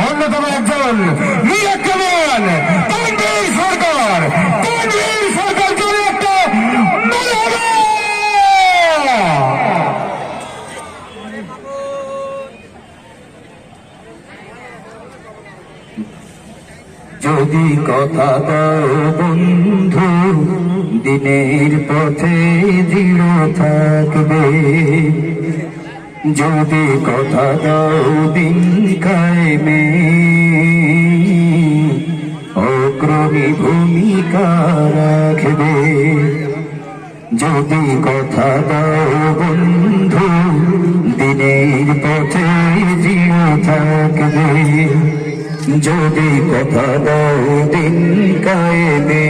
অন্যতম একজন মিয়া কামান তানভীর সরকার। তানভীর সরকার জন্য একটা যদি কথা দাও বন্ধু দিনের পথে দৃঢ় থাকবে, যদি কথা দাও দিন কায়েমে অগ্রণী ভূমিকা রাখবে, যদি কথা দাও বন্ধু দিনের পথে দৃঢ় থাকবে, যদি কথা দাও দিন কায়েমে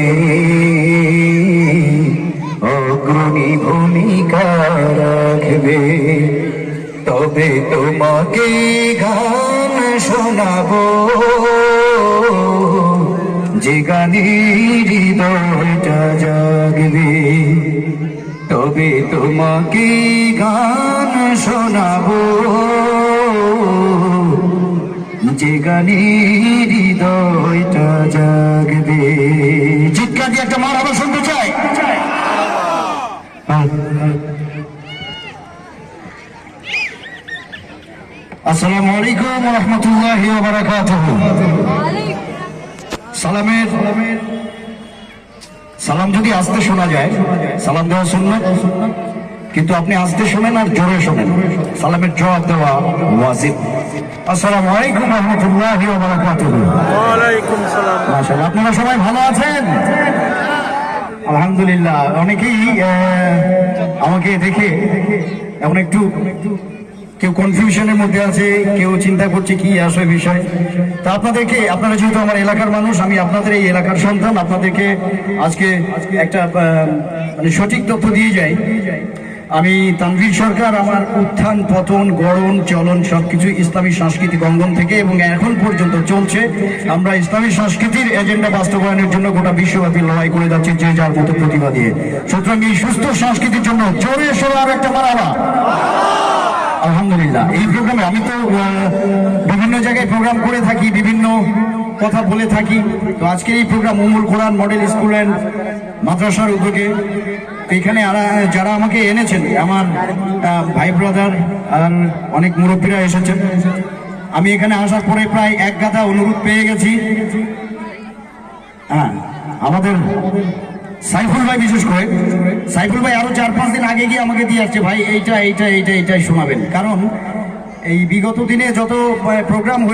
অগ্রণী ভূমিকা রাখবে, তবে তোমাকে গান শোনাবো যে গানে হৃদয়টা জাগবে, তবে তোমাকে গান শোনাবো যে গানে হৃদয়টা জাগবে। চিৎকার দিয়ে একটা মার আবার শুনতে চাই। আসসালামু আলাইকুম ওয়া রাহমাতুল্লাহি ওয়া বারাকাতুহু। সালাম যদি আস্তে শোনা যায়, সালাম দেওয়া সুন্নাত, কিন্তু আপনি আস্তে শোনেন আর জোরে শোনেন, সালামের জবাব দেওয়া ওয়াজিব। আসসালামু আলাইকুম ওয়া রাহমাতুল্লাহি ওয়া বারাকাতুহু। ওয়া আলাইকুম সালাম। মাশাআল্লাহ, আপনারা সবাই ভালো আছেন? আলহামদুলিল্লাহ। অনেকেই আমাকে দেখে এখন একটু কেউ কনফিউশনের মধ্যে আছে, কেউ চিন্তা করছে কি আসলে বিষয়। তা আপনাদেরকে, আপনারা যেহেতু আমার এলাকার মানুষ, আমি আপনাদের এই এলাকার সন্তান, আপনাদেরকে আজকে একটা মানে সঠিক তথ্য দিয়ে যাই। আমি তানভীর সরকার, আমার উত্থান পতন গড়ন চলন সবকিছু ইসলামী সাংস্কৃতিক অঙ্গন থেকে এবং এখন পর্যন্ত চলছে। আমরা ইসলামী সংস্কৃতির এজেন্ডা বাস্তবায়নের জন্য গোটা বিশ্বব্যাপী লড়াই করে যাচ্ছি যে যার মতো প্রতিভা দিয়ে। সুতরাং এই সুস্থ সংস্কৃতির জন্য জোরে সোরে আর একটা মারাবা। আলহামদুলিল্লাহ। এই প্রোগ্রামে আমি তো বিভিন্ন জায়গায় প্রোগ্রাম করে থাকি, বিভিন্ন কথা বলে থাকি। তো আজকের এই programme Ummul Quran model school and মাদ্রাসার উদ্যোগে। এখানে যারা আমাকে এনেছেন, আমার ভাই ব্রাদার আর অনেক মুরব্বীরা এসেছেন। আমি এখানে আসার পরে প্রায় এক গাদা অনুরোধ পেয়ে গেছি। হ্যাঁ, আমাদের সাইফুল ভাই, বিশেষ করে সাইফুল ভাই আরো 4-5 দিন আগে গিয়ে আমাকে দিয়ে আসছে, ভাই এইটাই শোনাবেন। কারণ এই বিগত দিনে যত প্রোগ্রাম হয়ে